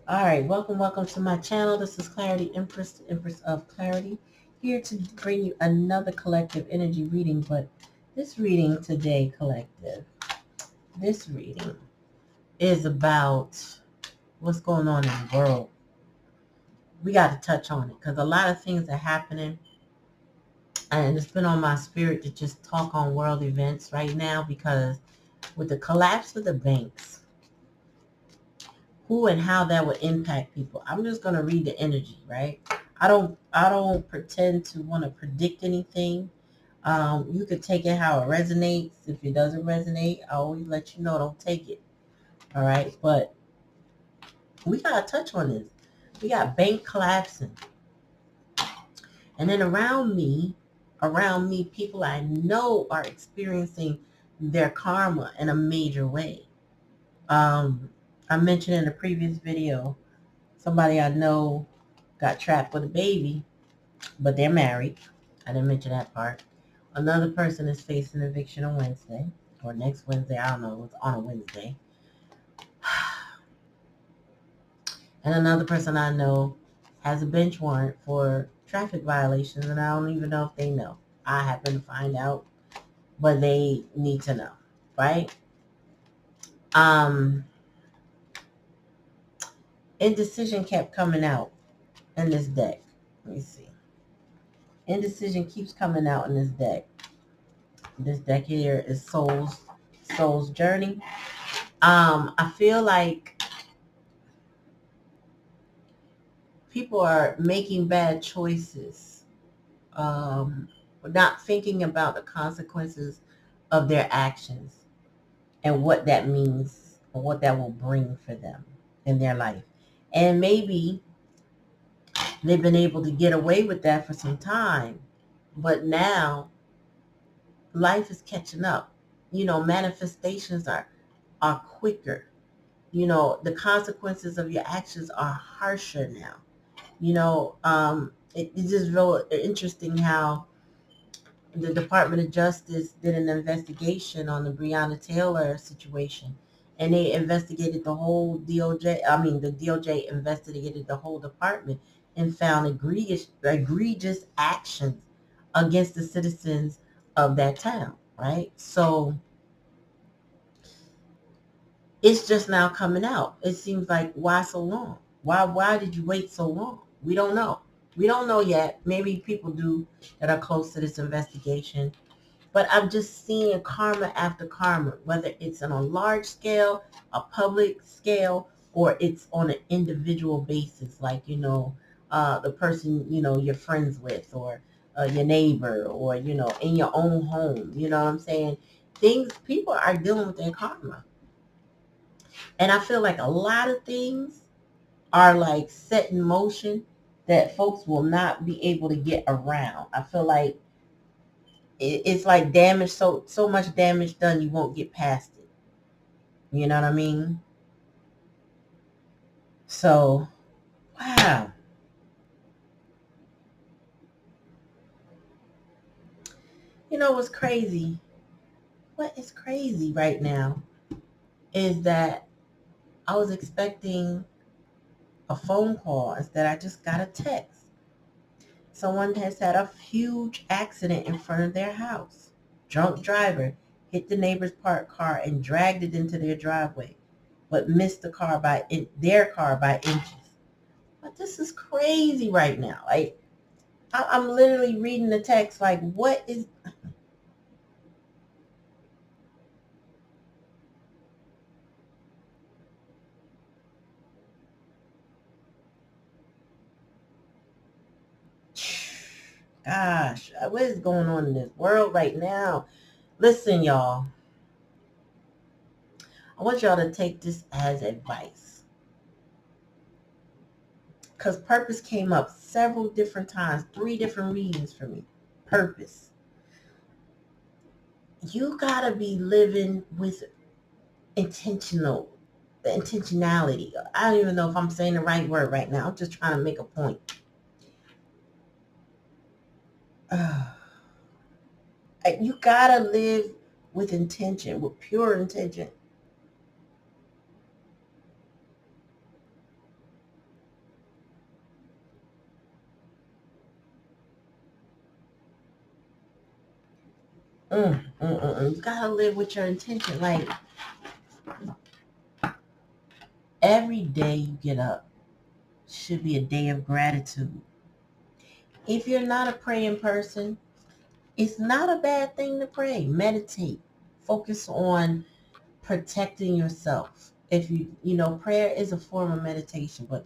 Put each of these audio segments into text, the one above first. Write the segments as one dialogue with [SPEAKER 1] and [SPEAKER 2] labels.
[SPEAKER 1] All right, welcome to my channel. This is Clarityempress, the Empress of Clarity, here to bring you another collective energy reading. But this reading today, collective, this reading is about what's going on in the world. We got to touch on it because a lot of things are happening, and it's been on my spirit to just talk on world events right now because with the collapse of the banks, who and how that would impact people. I'm just going to read the energy, right? I don't pretend to want to predict anything. You could take it how it resonates. If it doesn't resonate, I always let you know, don't take it. All right. But we got to touch on this. We got bank collapsing. And then around me, people I know are experiencing their karma in a major way. I mentioned in a previous video, somebody I know got trapped with a baby, but they're married. I didn't mention that part. Another person is facing eviction on Wednesday or next Wednesday. I don't know. It's on a Wednesday. And another person I know has a bench warrant for traffic violations, and I don't even know if they know. I happen to find out, but they need to know, right? Indecision kept coming out in this deck. Let me see. Indecision keeps coming out in this deck. This deck here is Soul's Journey. I feel like people are making bad choices, not thinking about the consequences of their actions and what that means or what that will bring for them in their life. And maybe they've been able to get away with that for some time, but now life is catching up. Manifestations are quicker. The consequences of your actions are harsher now. It's just real interesting how the Department of Justice did an investigation on the Breonna Taylor situation, and they investigated the whole DOJ. I mean, the DOJ investigated the whole department and found egregious actions against the citizens of that town, right? So it's just now coming out. It seems like, why so long? Why did you wait so long? We don't know. We don't know yet. Maybe people do that are close to this investigation. But I'm just seeing karma after karma, whether it's on a large scale, a public scale, or it's on an individual basis, like, the person, you're friends with, or your neighbor, or, in your own home. You know what I'm saying? People are dealing with their karma. And I feel like a lot of things are like set in motion that folks will not be able to get around. I feel like it's like damage, so much damage done, you won't get past it. You know what I mean? So, wow. You know what's crazy? What is crazy right now is that I was expecting a phone call. Instead, I just got a text. Someone has had a huge accident in front of their house. Drunk driver hit the neighbor's parked car and dragged it into their driveway, but missed their car by inches. But this is crazy right now. Like, I'm literally reading the text like, what is... Gosh, what is going on in this world right now? Listen, y'all. I want y'all to take this as advice. Because purpose came up several different times, 3 different readings for me. Purpose. You got to be living with intentionality. I don't even know if I'm saying the right word right now. I'm just trying to make a point. You gotta live with intention, with pure intention. You gotta live with your intention. Like, every day you get up should be a day of gratitude. If you're not a praying person, it's not a bad thing to pray. Meditate. Focus on protecting yourself. If prayer is a form of meditation, but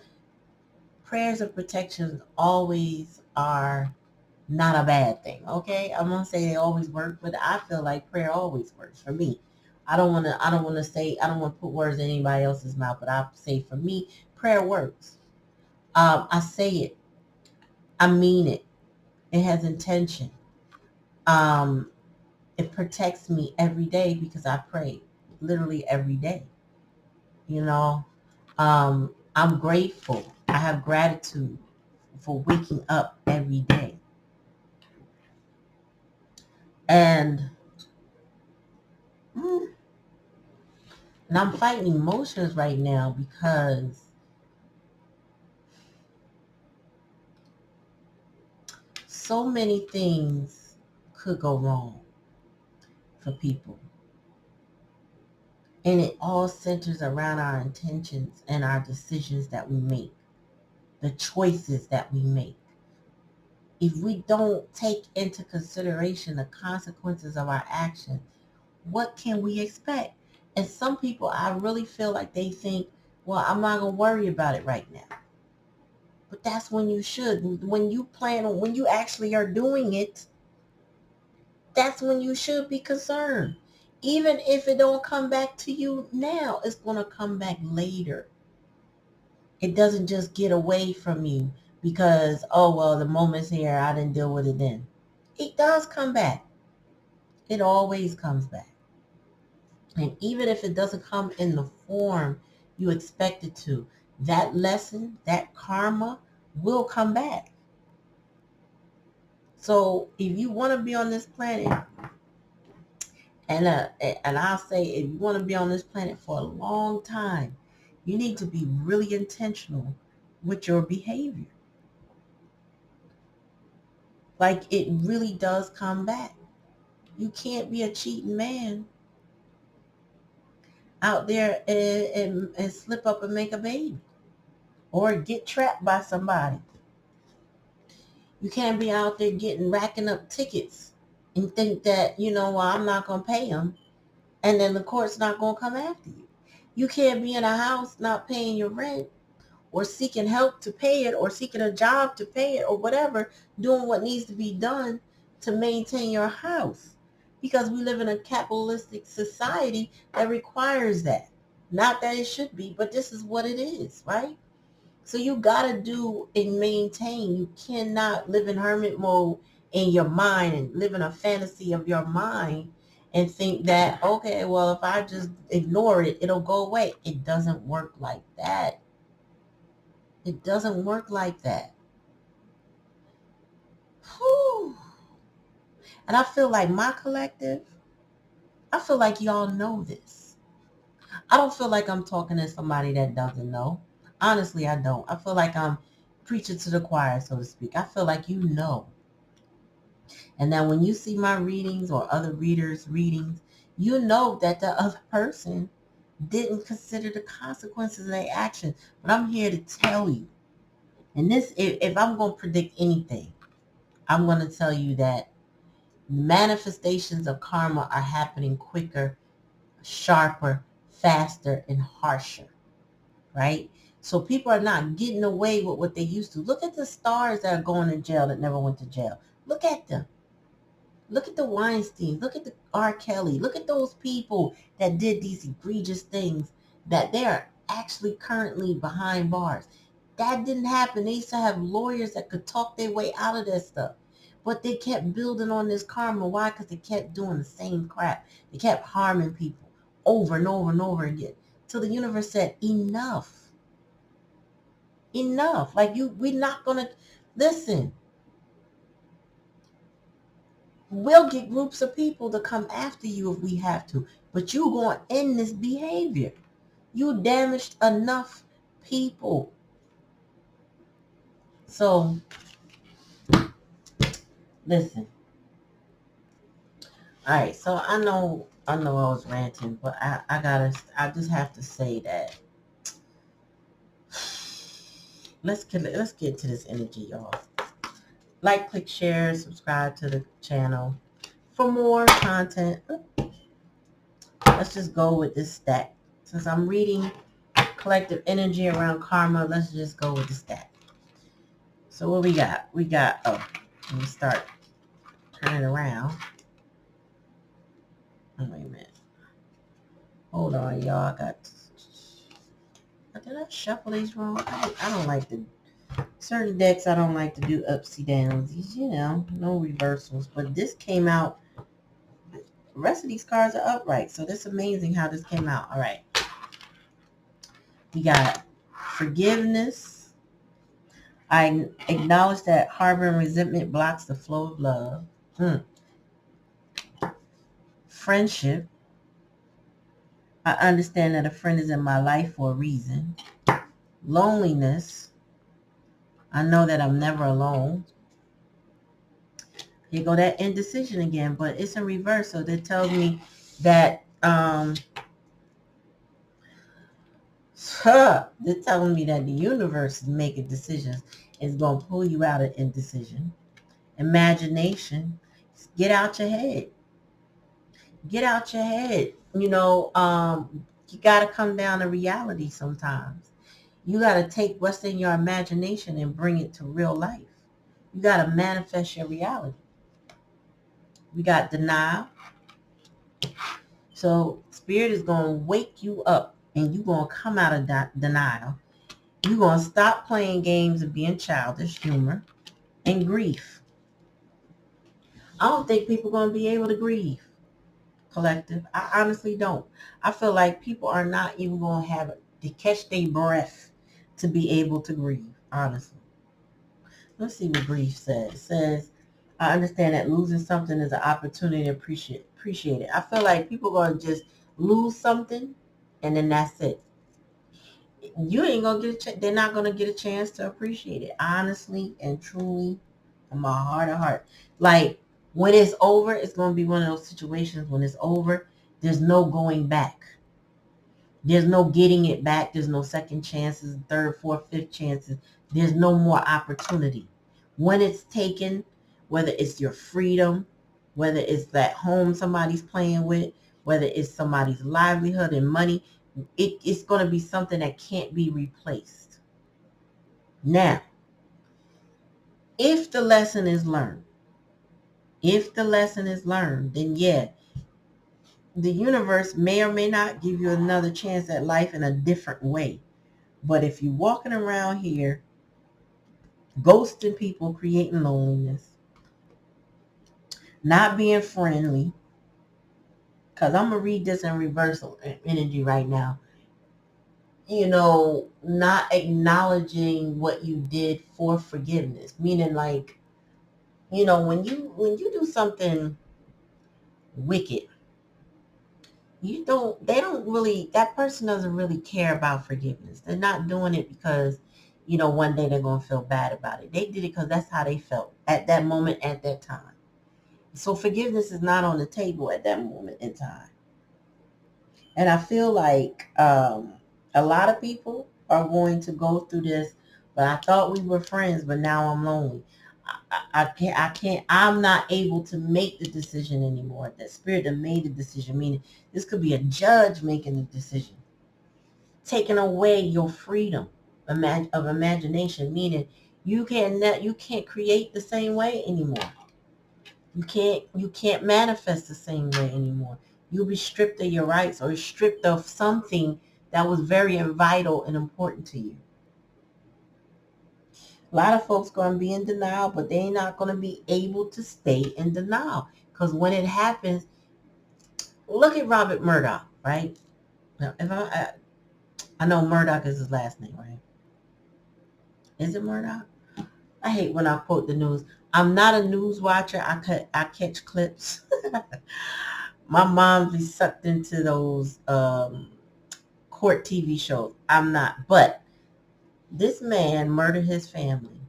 [SPEAKER 1] prayers of protection always are not a bad thing. Okay, I'm gonna say they always work, but I feel like prayer always works for me. I don't want to put words in anybody else's mouth, but I say for me, prayer works. I say it. I mean it. It has intention. Um, it protects me every day because I pray literally every day. You know, I'm grateful. I have gratitude for waking up every day. And mm, and I'm fighting emotions right now because so many things could go wrong for people. And it all centers around our intentions and our decisions that we make, the choices that we make. If we don't take into consideration the consequences of our actions, what can we expect? And some people, I really feel like they think, well, I'm not going to worry about it right now. But that's when you should. When you plan on, when you actually are doing it, that's when you should be concerned. Even if it don't come back to you now, it's going to come back later. It doesn't just get away from you because, oh, well, the moment's here. I didn't deal with it then. It does come back. It always comes back. And even if it doesn't come in the form you expect it to, that lesson, that karma will come back. So if you want to be on this planet, and I'll say if you want to be on this planet for a long time, you need to be really intentional with your behavior. Like, it really does come back. You can't be a cheating man out there and slip up and make a baby or get trapped by somebody. You can't be out there racking up tickets and think that, well, I'm not going to pay them. And then the court's not going to come after you. You can't be in a house not paying your rent or seeking help to pay it or seeking a job to pay it or whatever, doing what needs to be done to maintain your house. Because we live in a capitalistic society that requires that. Not that it should be, but this is what it is, right? So you got to do and maintain. You cannot live in hermit mode in your mind and live in a fantasy of your mind and think that, okay, well, if I just ignore it, it'll go away. It doesn't work like that. It doesn't work like that. Whew. And I feel like my collective, I feel like y'all know this. I don't feel like I'm talking to somebody that doesn't know. Honestly, I don't. I feel like I'm preaching to the choir, so to speak. I feel like you know. And now when you see my readings or other readers' readings, you know that the other person didn't consider the consequences of their actions. But I'm here to tell you. And this, if I'm going to predict anything, I'm going to tell you that manifestations of karma are happening quicker, sharper, faster, and harsher, right? So people are not getting away with what they used to. Look at the stars that are going to jail that never went to jail. Look at them. Look at the Weinstein. Look at the R. Kelly. Look at those people that did these egregious things that they are actually currently behind bars. That didn't happen. They used to have lawyers that could talk their way out of that stuff. But they kept building on this karma. Why? Because they kept doing the same crap. They kept harming people over and over and over again. Till the universe said, enough. Enough. Like, we're not going to, listen. We'll get groups of people to come after you if we have to. But you going to end this behavior. You damaged enough people. So, listen. All right, so I know I was ranting, but I just have to say that let's get to this energy, y'all. Like, click, share, subscribe to the channel for more content. Let's just go with this stack. Since I'm reading collective energy around karma, let's just go with the stack. So what we got? We got, oh, let me start turning around. Oh, wait a minute. Hold on, y'all. Did I shuffle these wrong? I don't like to, certain decks I don't like to do upsy downs. You know, no reversals. But this came out, the rest of these cards are upright. So that's amazing how this came out. All right. We got forgiveness. I acknowledge that harboring resentment blocks the flow of love. Friendship. I understand that a friend is in my life for a reason. Loneliness. I know that I'm never alone. Here go that indecision again, but it's in reverse. So that tells me that they're telling me that the universe is making decisions. It's going to pull you out of indecision. Imagination. Get out your head. Get out your head. You know, you got to come down to reality sometimes. You got to take what's in your imagination and bring it to real life. You got to manifest your reality. We got denial. So spirit is going to wake you up and you're going to come out of denial. You're going to stop playing games and being childish, humor, and grief. I don't think people are going to be able to grieve, collective. I honestly don't. I feel like people are not even going to have to catch their breath to be able to grieve, honestly. Let's see what grief says. It says, I understand that losing something is an opportunity to appreciate it. I feel like people are going to just lose something and then that's it. You ain't going to get a chance. They're not going to get a chance to appreciate it. Honestly and truly, from my heart of heart. Like, when it's over, it's going to be one of those situations when it's over, there's no going back. There's no getting it back. There's no second chances, third, fourth, fifth chances. There's no more opportunity. When it's taken, whether it's your freedom, whether it's that home somebody's playing with, whether it's somebody's livelihood and money, it's going to be something that can't be replaced. Now, if the lesson is learned, then yeah, the universe may or may not give you another chance at life in a different way. But if you're walking around here ghosting people, creating loneliness, not being friendly, because I'm going to read this in reversal energy right now. You know, not acknowledging what you did for forgiveness, meaning like, you know, when you do something wicked, that person doesn't really care about forgiveness. They're not doing it because, you know, one day they're going to feel bad about it. They did it because that's how they felt at that moment, at that time. So forgiveness is not on the table at that moment in time. And I feel like a lot of people are going to go through this, but I thought we were friends, but now I'm lonely. I'm not able to make the decision anymore. That spirit that made the decision, meaning this could be a judge making the decision, taking away your freedom of imagination, meaning you can't create the same way anymore. You can't manifest the same way anymore. You'll be stripped of your rights or stripped of something that was very vital and important to you. A lot of folks going to be in denial, but they're not going to be able to stay in denial. Because when it happens, look at Robert Murdoch, right? Now, if I know Murdoch is his last name, right? Is it Murdoch? I hate when I quote the news. I'm not a news watcher. I catch clips. My mom be sucked into those court TV shows. I'm not. But this man murdered his family,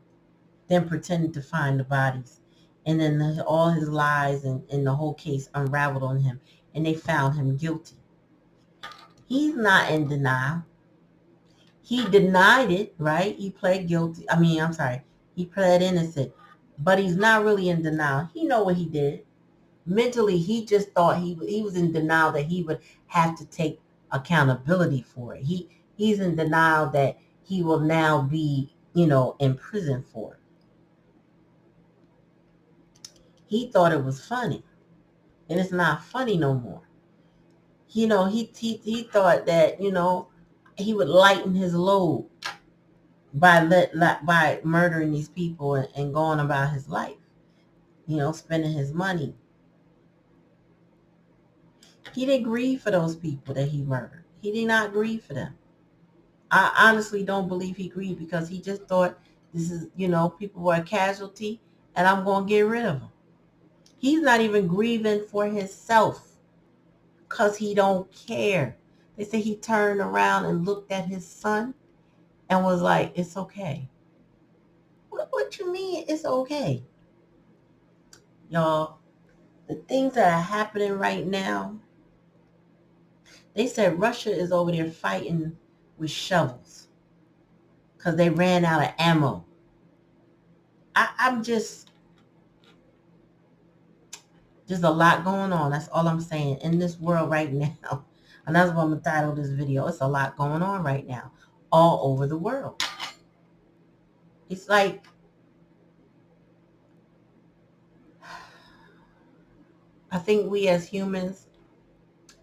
[SPEAKER 1] then pretended to find the bodies And then all his lies and the whole case unraveled on him, and they found him guilty. He's not in denial. He denied it, right? He pled guilty. He pled innocent, but he's not really in denial. He know what he did. Mentally, he just thought he was in denial that he would have to take accountability for it. He's in denial that he will now be, in prison for it. He thought it was funny, and it's not funny no more. He thought that, he would lighten his load by murdering these people and going about his life, spending his money. He didn't grieve for those people that he murdered. He did not grieve for them. I honestly don't believe he grieved, because he just thought this is, people were a casualty and I'm going to get rid of them. He's not even grieving for himself because he don't care. They say he turned around and looked at his son and was like, it's okay. What you mean it's okay? Y'all, the things that are happening right now, they said Russia is over there fighting with shovels because they ran out of ammo. I'm just, there's a lot going on. That's all I'm saying in this world right now. And that's what I'm going to title this video. It's a lot going on right now all over the world. It's like, I think we as humans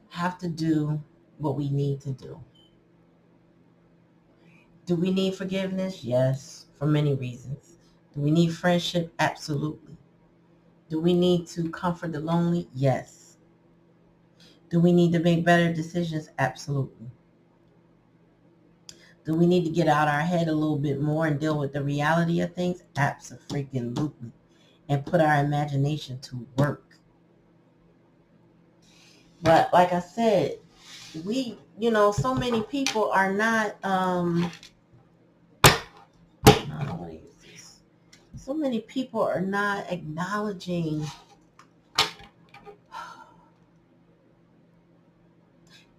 [SPEAKER 1] have to do what we need to do. Do we need forgiveness? Yes, for many reasons. Do we need friendship? Absolutely. Do we need to comfort the lonely? Yes. Do we need to make better decisions? Absolutely. Do we need to get out our head a little bit more and deal with the reality of things? Absolutely. And put our imagination to work. But like I said, so many people are not, I don't want to use this. So many people are not acknowledging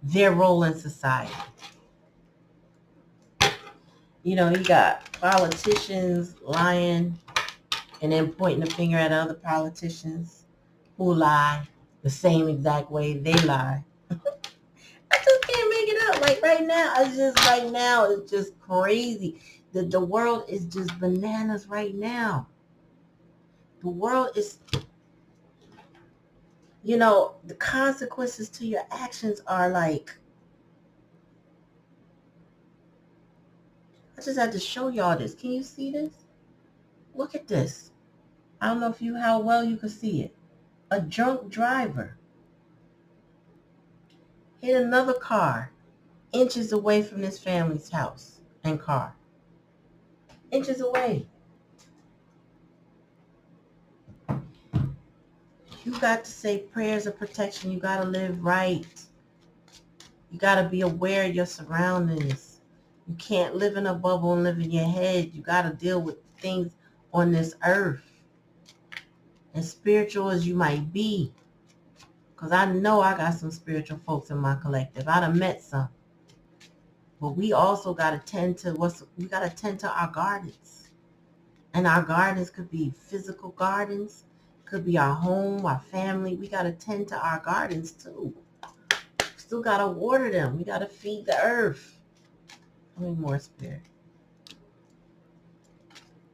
[SPEAKER 1] their role in society. You got politicians lying and then pointing the finger at other politicians who lie the same exact way they lie. I just can't make it up. Like right now, it's just crazy. The world is just bananas right now. The world is, the consequences to your actions are like, I just had to show y'all this. Can you see this? Look at this. I don't know how well you can see it. A drunk driver hit another car inches away from this family's house and car. Inches away. You got to say prayers of protection. You got to live right. You got to be aware of your surroundings. You can't live in a bubble and live in your head. You got to deal with things on this earth. As spiritual as you might be, because I know I got some spiritual folks in my collective. I done met some. But we also got to tend to our gardens. And our gardens could be physical gardens, could be our home, our family. We got to tend to our gardens too. Still got to water them. We got to feed the earth. How many more, Spirit?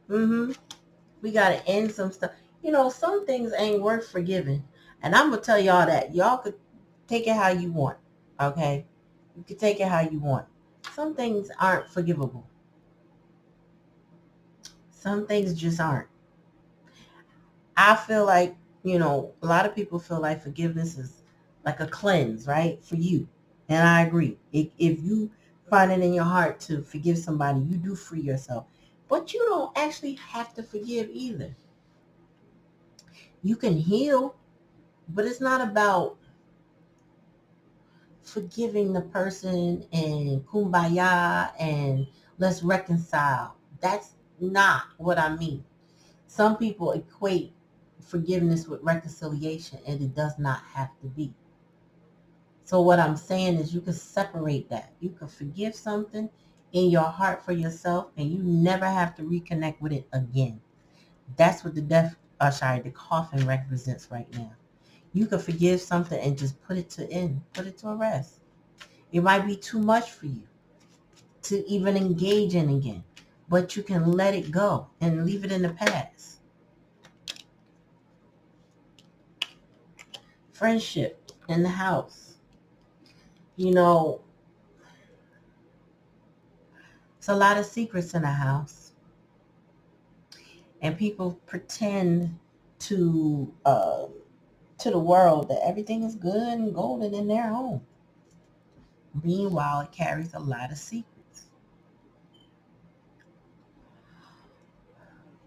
[SPEAKER 1] We got to end some stuff. Some things ain't worth forgiving. And I'm going to tell y'all that. Y'all could take it how you want. Okay? You can take it how you want. Some things aren't forgivable. Some things just aren't. I feel like, a lot of people feel like forgiveness is like a cleanse, right? For you. And I agree. If you find it in your heart to forgive somebody, you do free yourself. But you don't actually have to forgive either. You can heal, but it's not about forgiving the person and kumbaya and let's reconcile. That's not what I mean. Some people equate forgiveness with reconciliation, and it does not have to be. So what I'm saying is you can separate that. You can forgive something in your heart for yourself, and you never have to reconnect with it again. That's what the coffin represents right now. You can forgive something and just put it to rest. It might be too much for you to even engage in again, but you can let it go and leave it in the past. Friendship in the house. You know, it's a lot of secrets in the house, and people pretend to uh, to the world that everything is good and golden in their home. Meanwhile, it carries a lot of secrets.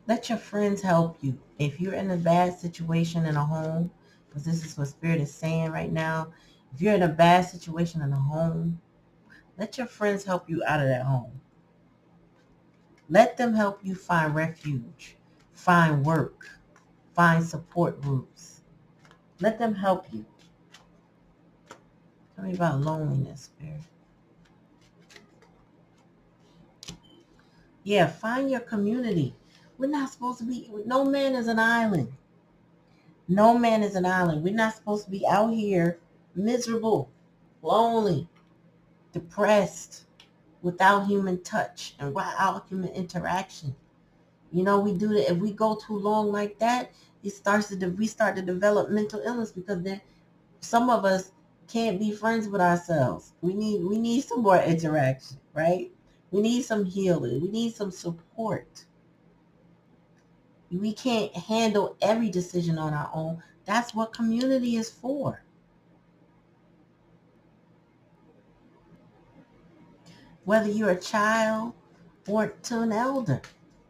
[SPEAKER 1] Let your friends help you. If you're in a bad situation in a home, because this is what Spirit is saying right now, if you're in a bad situation in a home, let your friends help you out of that home. Let them help you find refuge, find work, find support groups. Let them help you. Tell me about loneliness, Spirit. Yeah, find your community. We're not supposed to be, no man is an island. No man is an island. We're not supposed to be out here miserable, lonely, depressed, without human touch and without human interaction. You know, we do that. If we go too long like that, we start to develop mental illness, because then some of us can't be friends with ourselves. We need some more interaction, right? We need some healing. We need some support. We can't handle every decision on our own. That's what community is for. Whether you're a child or to an elder,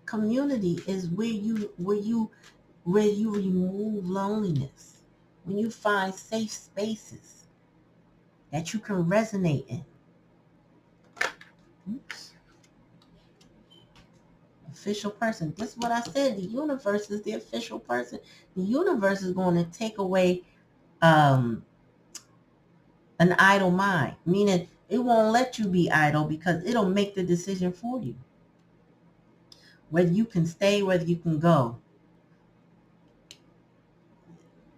[SPEAKER 1] community is where you remove loneliness, when you find safe spaces that you can resonate in. Oops. Official person. This is what I said. The universe is the official person. The universe is going to take away um, an idle mind, meaning it won't let you be idle, because it'll make the decision for you. Whether you can stay, whether you can go.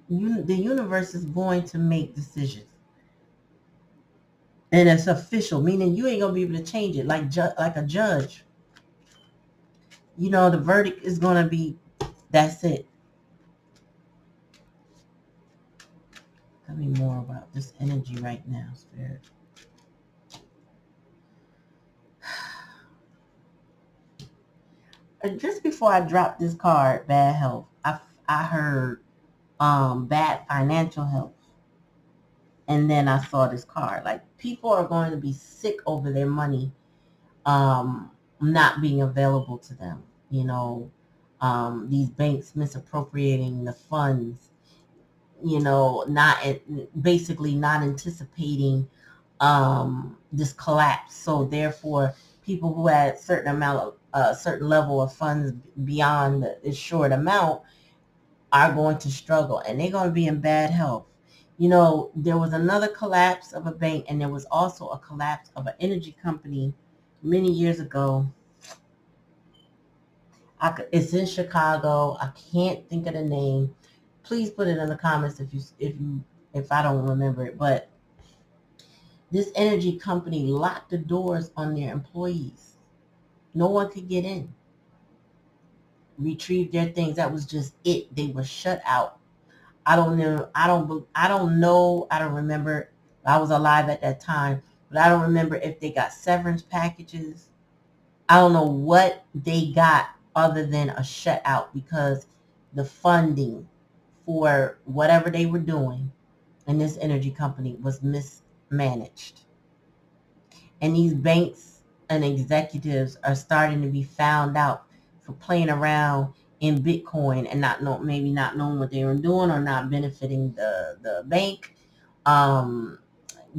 [SPEAKER 1] The universe is going to make decisions. And it's official, meaning you ain't going to be able to change it like a judge. You know, the verdict is going to be, that's it. Tell me more about this energy right now, Spirit. Just before I dropped this card, bad health, I heard bad financial health. And then I saw this card. Like, people are going to be sick over their money not being available to them. You know, these banks misappropriating the funds, you know, basically not anticipating this collapse. So therefore, people who had certain level of funds beyond the short amount are going to struggle, and they're going to be in bad health. You know, there was another collapse of a bank, and there was also a collapse of an energy company many years ago. It's in Chicago. I can't think of the name. Please put it in the comments if I don't remember it. But this energy company locked the doors on their employees. No one could get in. Retrieve their things. That was just it. They were shut out. I don't know. I don't remember. I was alive at that time, but I don't remember if they got severance packages. I don't know what they got other than a shutout, because the funding for whatever they were doing in this energy company was mismanaged. And these banks and executives are starting to be found out for playing around in Bitcoin and maybe not knowing what they were doing, or not benefiting the bank,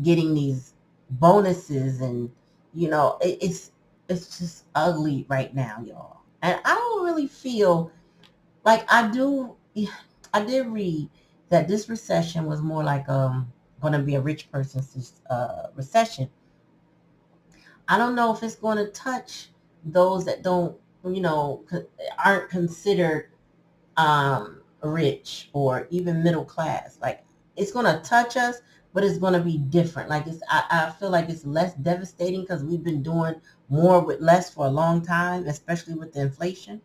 [SPEAKER 1] getting these bonuses, and you know, it's just ugly right now, y'all. And I don't really feel like I do. I did read that this recession was more like going to be a rich person's recession. I don't know if it's going to touch those that don't, aren't considered rich or even middle class. Like, it's going to touch us, but it's going to be different. Like, I feel like it's less devastating because we've been doing more with less for a long time, especially with the inflation.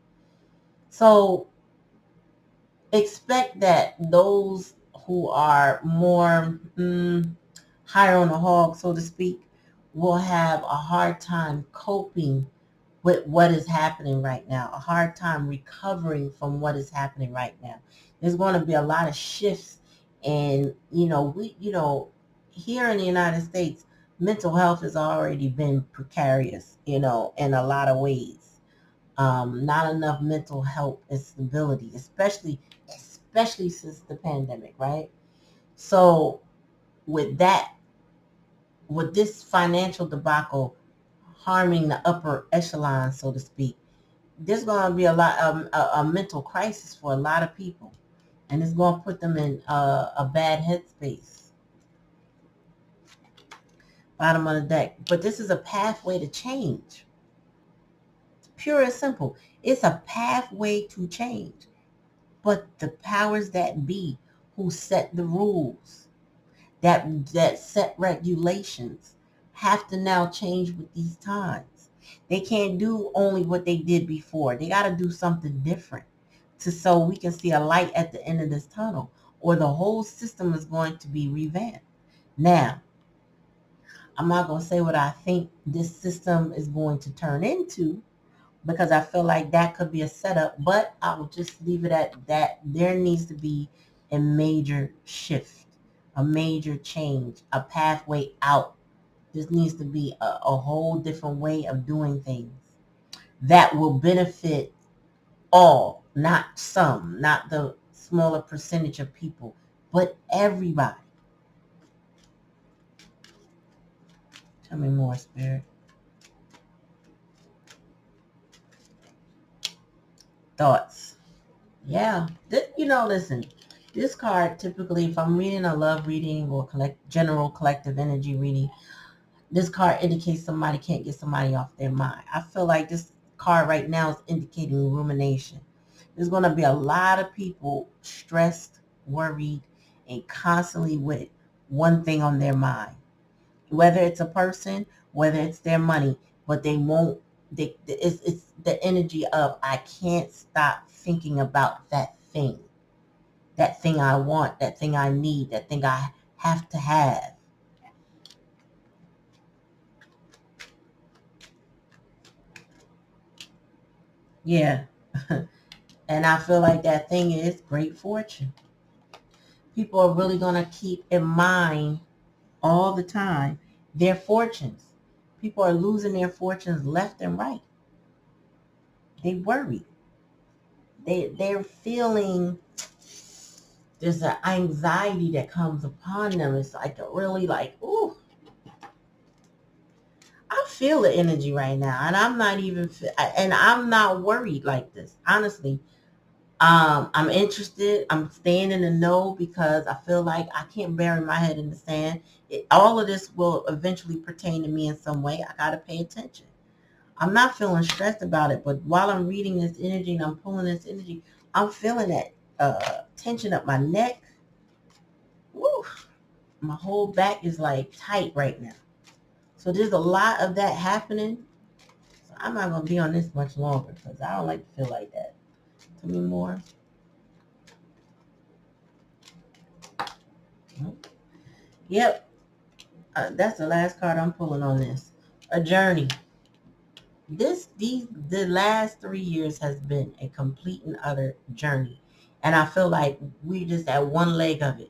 [SPEAKER 1] So expect that those who are more higher on the hog, so to speak, will have a hard time coping with what is happening right now, a hard time recovering from what is happening right now. There's going to be a lot of shifts, and here in the United States, mental health has already been precarious, in a lot of ways. Not enough mental health and stability, especially since the pandemic, right? So with that, with this financial debacle harming the upper echelon, so to speak, there's going to be a mental crisis for a lot of people, and it's going to put them in a bad headspace. Bottom of the deck. But this is a pathway to change. It's pure and simple. It's a pathway to change. But the powers that be, who set the rules, that set regulations, have to now change with these times. They can't do only what they did before. They got to do something different so we can see a light at the end of this tunnel, or the whole system is going to be revamped. Now, I'm not going to say what I think this system is going to turn into, because I feel like that could be a setup, but I will just leave it at that. There needs to be a major shift, a major change, a pathway out. This needs to be a whole different way of doing things that will benefit all, not some, not the smaller percentage of people, but everybody. Tell me more, Spirit. Thoughts. Yeah. Listen, this card typically, if I'm reading a love reading or general collective energy reading, this card indicates somebody can't get somebody off their mind. I feel like this card right now is indicating rumination. There's going to be a lot of people stressed, worried, and constantly with one thing on their mind. Whether it's a person, whether it's their money, but they won't. It's the energy of, I can't stop thinking about that thing I want, that thing I need, that thing I have to have. Yeah. And I feel like that thing is great fortune. People are really going to keep in mind all the time their fortunes. People are losing their fortunes left and right. They worry. They're feeling, there's an anxiety that comes upon them. It's like a really like, ooh, I feel the energy right now, and I'm not worried like this. Honestly, I'm interested. I'm staying in the know because I feel like I can't bury my head in the sand. All of this will eventually pertain to me in some way. I gotta pay attention. I'm not feeling stressed about it, but while I'm reading this energy and I'm pulling this energy, I'm feeling that tension up my neck. Woo, my whole back is like tight right now. So there's a lot of that happening. So I'm not gonna be on this much longer because I don't like to feel like that. Tell me more. Yep, that's the last card I'm pulling on this. A journey. The last 3 years has been a complete and utter journey, and I feel like we just at one leg of it.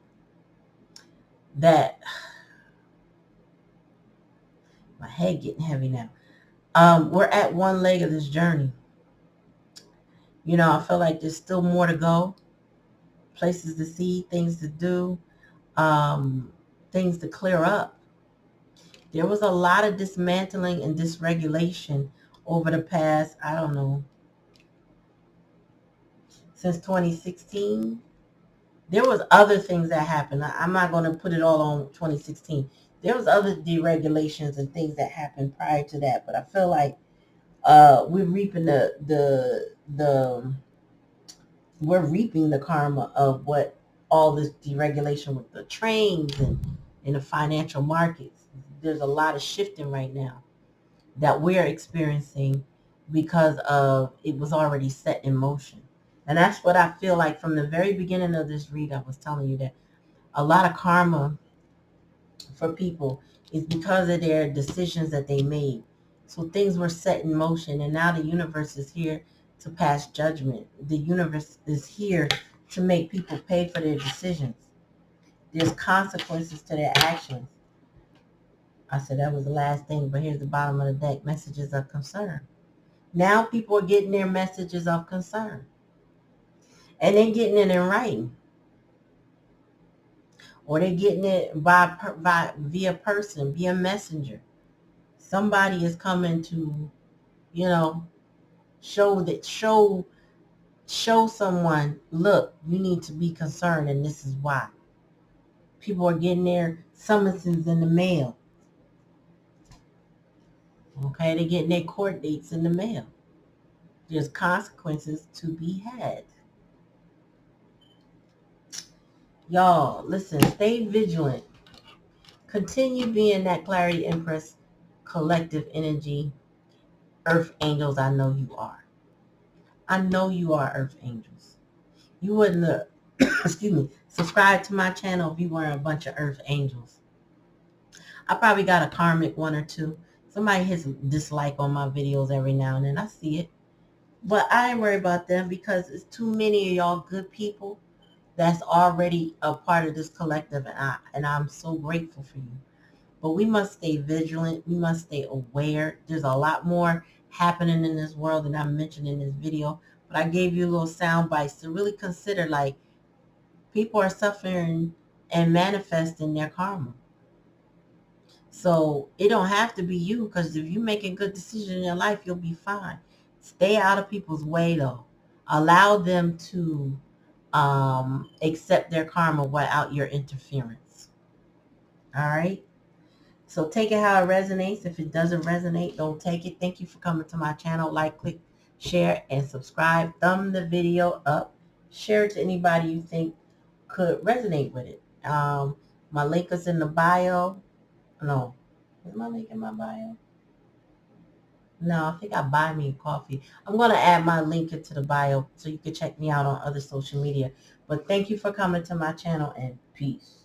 [SPEAKER 1] That my head getting heavy now. We're at one leg of this journey. I feel like there's still more to go, places to see, things to do, um, things to clear up. There was a lot of dismantling and dysregulation over the past, I don't know, since 2016. There was other things that happened. I'm not going to put it all on 2016. There was other deregulations and things that happened prior to that, but I feel like we're reaping we're reaping the karma of what all this deregulation with the trains and in the financial markets. There's a lot of shifting right now that we're experiencing because of it was already set in motion. And that's what I feel like from the very beginning of this read. I was telling you that a lot of karma for people is because of their decisions that they made. So things were set in motion, and now the universe is here to pass judgment. The universe is here to make people pay for their decisions. There's consequences to their actions. I said that was the last thing, but here's the bottom of the deck, messages of concern. Now people are getting their messages of concern, and they're getting it in writing, or they're getting it by via person, via messenger. Somebody is coming to, you know, show someone, look, you need to be concerned, and this is why. People are getting their summonses in the mail. Okay, they're getting their court dates in the mail. There's consequences to be had. Y'all, listen, stay vigilant. Continue being that Clarity Empress collective energy. Earth angels, I know you are. I know you are Earth angels. You wouldn't excuse me, subscribe to my channel if you weren't a bunch of Earth angels. I probably got a karmic one or two. Somebody hits dislike on my videos every now and then. I see it. But I ain't worried about them because it's too many of y'all good people that's already a part of this collective, and I'm so grateful for you. But we must stay vigilant. We must stay aware. There's a lot more happening in this world than I mentioned in this video. But I gave you little sound bites to really consider, like, people are suffering and manifesting their karma. So it don't have to be you, because if you make a good decision in your life, you'll be fine. Stay out of people's way, though. Allow them to accept their karma without your interference. All right? So take it how it resonates. If it doesn't resonate, don't take it. Thank you for coming to my channel. Like, click, share, and subscribe. Thumb the video up. Share it to anybody you think could resonate with it. My link is in the bio. No. Is my link in my bio? No, I think I buy me coffee. I'm going to add my link into the bio so you can check me out on other social media. But thank you for coming to my channel, and peace.